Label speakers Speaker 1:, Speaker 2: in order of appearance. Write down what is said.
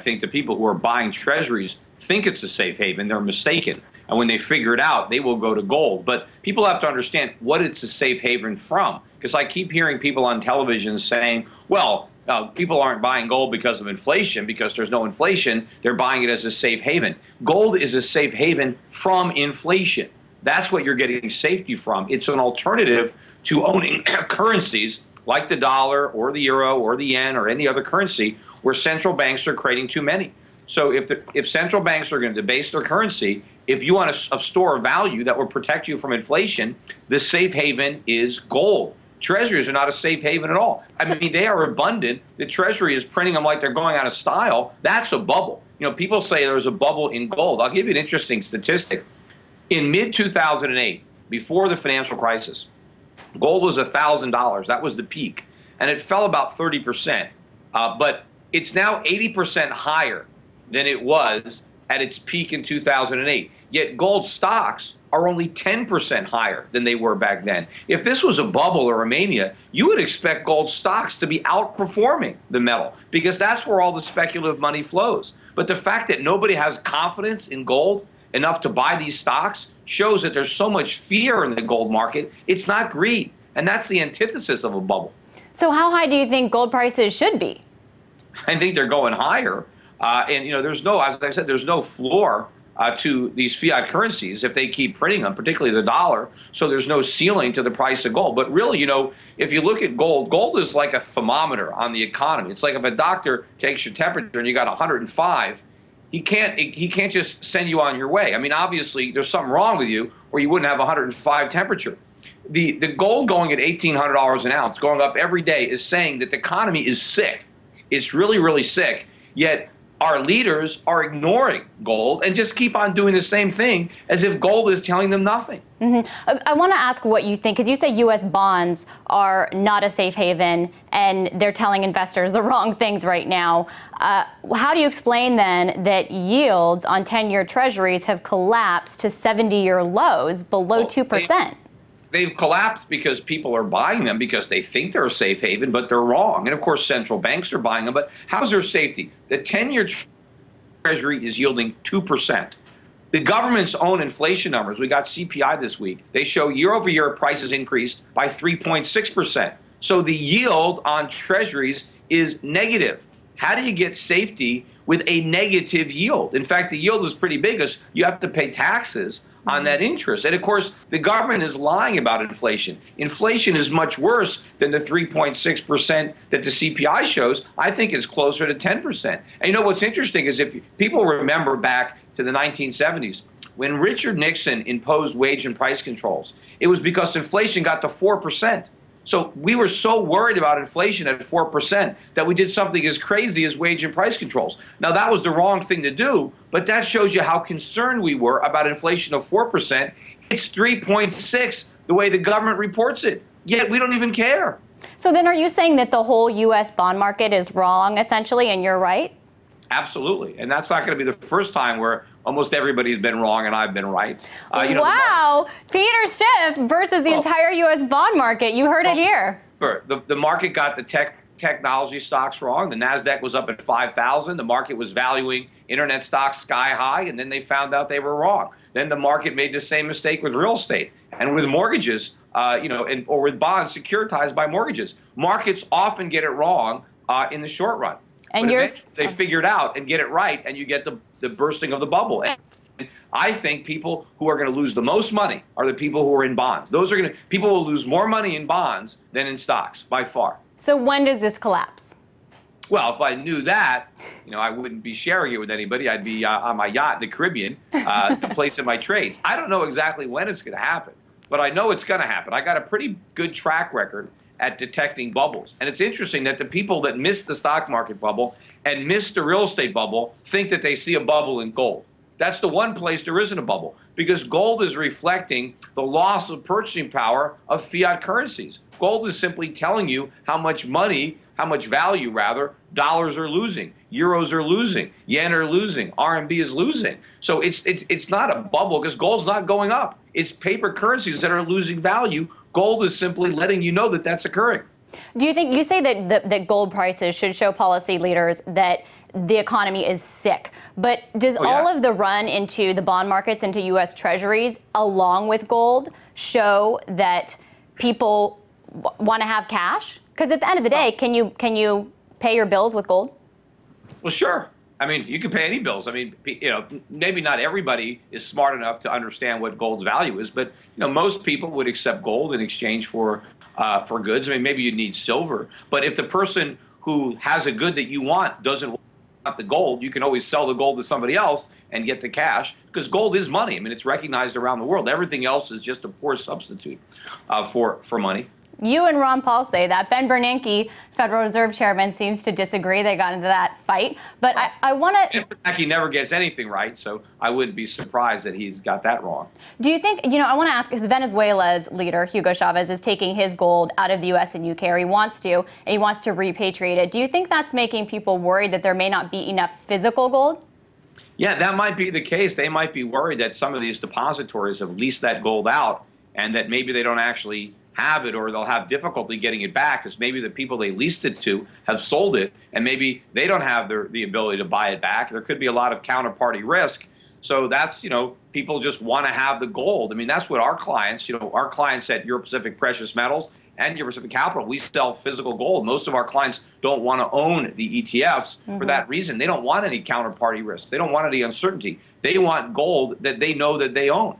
Speaker 1: think the people who are buying treasuries think it's a safe haven. They're mistaken. And when they figure it out, they will go to gold. But people have to understand what it's a safe haven from. Because I keep hearing people on television saying, well, people aren't buying gold because of inflation, because there's no inflation. They're buying it as a safe haven. Gold is a safe haven from inflation. That's what you're getting safety from. It's an alternative to owning currencies like the dollar or the euro or the yen or any other currency where central banks are creating too many. So if central banks are going to debase their currency, if you want a store of value that will protect you from inflation, the safe haven is gold. Treasuries are not a safe haven at all. I mean, they are abundant. The Treasury is printing them like they're going out of style. That's a bubble. You know, people say there's a bubble in gold. I'll give you an interesting statistic. In mid-2008, before the financial crisis, gold was $1,000. That was the peak. And it fell about 30%. But it's now 80% higher than it was at its peak in 2008. Yet gold stocks are only 10% higher than they were back then. If this was a bubble or a mania, you would expect gold stocks to be outperforming the metal because that's where all the speculative money flows. But the fact that nobody has confidence in gold enough to buy these stocks shows that there's so much fear in the gold market. It's not greed. And that's the antithesis of a bubble.
Speaker 2: So how high do you think gold prices should be?
Speaker 1: I think they're going higher. And, you know, there's no, as I said, there's no floor to these fiat currencies if they keep printing them, particularly the dollar. So there's no ceiling to the price of gold. But really, you know, if you look at gold, gold is like a thermometer on the economy. It's like if a doctor takes your temperature and you got 105, he can't just send you on your way. I mean, obviously, there's something wrong with you or you wouldn't have 105 temperature. The gold going at $1,800 an ounce, going up every day, is saying that the economy is sick. It's really, really sick. Yet our leaders are ignoring gold and just keep on doing the same thing as if gold is telling them nothing.
Speaker 2: I want to ask what you think, because you say U.S. bonds are not a safe haven and they're telling investors the wrong things right now. How do you explain then that yields on 10-year treasuries have collapsed to 70-year lows below 2%?
Speaker 1: They've collapsed because people are buying them because they think they're a safe haven, but they're wrong. And of course, central banks are buying them. But how's their safety? The 10-year treasury is yielding 2%. The government's own inflation numbers, we got CPI this week, they show year-over-year prices increased by 3.6%. So the yield on treasuries is negative. How do you get safety with a negative yield? In fact, the yield is pretty big because you have to pay taxes on that interest. And of course, the government is lying about inflation. Inflation is much worse than the 3.6% that the CPI shows. I think it's closer to 10%. And you know what's interesting is if people remember back to the 1970s, when Richard Nixon imposed wage and price controls, it was because inflation got to 4%. So we were so worried about inflation at 4% that we did something as crazy as wage and price controls. Now, that was the wrong thing to do, but that shows you how concerned we were about inflation of 4%. It's 3.6 the way the government reports it, yet we don't even care.
Speaker 2: So then are you saying that the whole U.S. bond market is wrong, essentially, and you're right?
Speaker 1: Absolutely. And that's not going to be the first time where almost everybody's been wrong and I've been right.
Speaker 2: Wow. Peter Schiff versus the entire U.S. bond market. You heard it here.
Speaker 1: The market got the technology stocks wrong. The NASDAQ was up at 5,000. The market was valuing internet stocks sky high, and then they found out they were wrong. Then the market made the same mistake with real estate and with mortgages, or with bonds securitized by mortgages. Markets often get it wrong in the short run. And they figure it out and get it right, and you get the bursting of the bubble. And I think people who are going to lose the most money are the people who are in bonds. People will lose more money in bonds than in stocks by far.
Speaker 2: So when does this collapse?
Speaker 1: Well, if I knew that, I wouldn't be sharing it with anybody. I'd be on my yacht in the Caribbean, placing my trades. I don't know exactly when it's going to happen, but I know it's going to happen. I got a pretty good track record at detecting bubbles. And it's interesting that the people that missed the stock market bubble and missed the real estate bubble think that they see a bubble in gold. That's the one place there isn't a bubble, because gold is reflecting the loss of purchasing power of fiat currencies. Gold is simply telling you how much money, how much value rather, dollars are losing, euros are losing, yen are losing, RMB is losing. So it's not a bubble because gold's not going up. It's paper currencies that are losing value. Gold is simply letting you know that that's occurring.
Speaker 2: Do you think, you say that gold prices should show policy leaders that the economy is sick, but does all of the run into the bond markets, into U.S. Treasuries, along with gold, show that people want to have cash? Because at the end of the day, can you pay your bills with gold?
Speaker 1: Well, sure. I mean, you can pay any bills. I mean, maybe not everybody is smart enough to understand what gold's value is, but most people would accept gold in exchange for goods. I mean, maybe you need silver, but if the person who has a good that you want doesn't want the gold, you can always sell the gold to somebody else and get the cash, because gold is money. I mean, it's recognized around the world. Everything else is just a poor substitute for money.
Speaker 2: You and Ron Paul say that. Ben Bernanke, Federal Reserve Chairman, seems to disagree. They got into that fight. But I want to...
Speaker 1: Bernanke never gets anything right, so I wouldn't be surprised that he's got that wrong.
Speaker 2: Do you think, I want to ask, because Venezuela's leader, Hugo Chavez, is taking his gold out of the U.S. and UK, or he wants to, and he wants to repatriate it. Do you think that's making people worried that there may not be enough physical gold?
Speaker 1: Yeah, that might be the case. They might be worried that some of these depositories have leased that gold out and that maybe they don't actually have it, or they'll have difficulty getting it back because maybe the people they leased it to have sold it and maybe they don't have the ability to buy it back. There could be a lot of counterparty risk. So that's, people just want to have the gold. I mean, that's what our clients at Euro Pacific Precious Metals and Euro Pacific Capital, we sell physical gold. Most of our clients don't want to own the ETFs for that reason. They don't want any counterparty risk. They don't want any uncertainty. They want gold that they know that they own.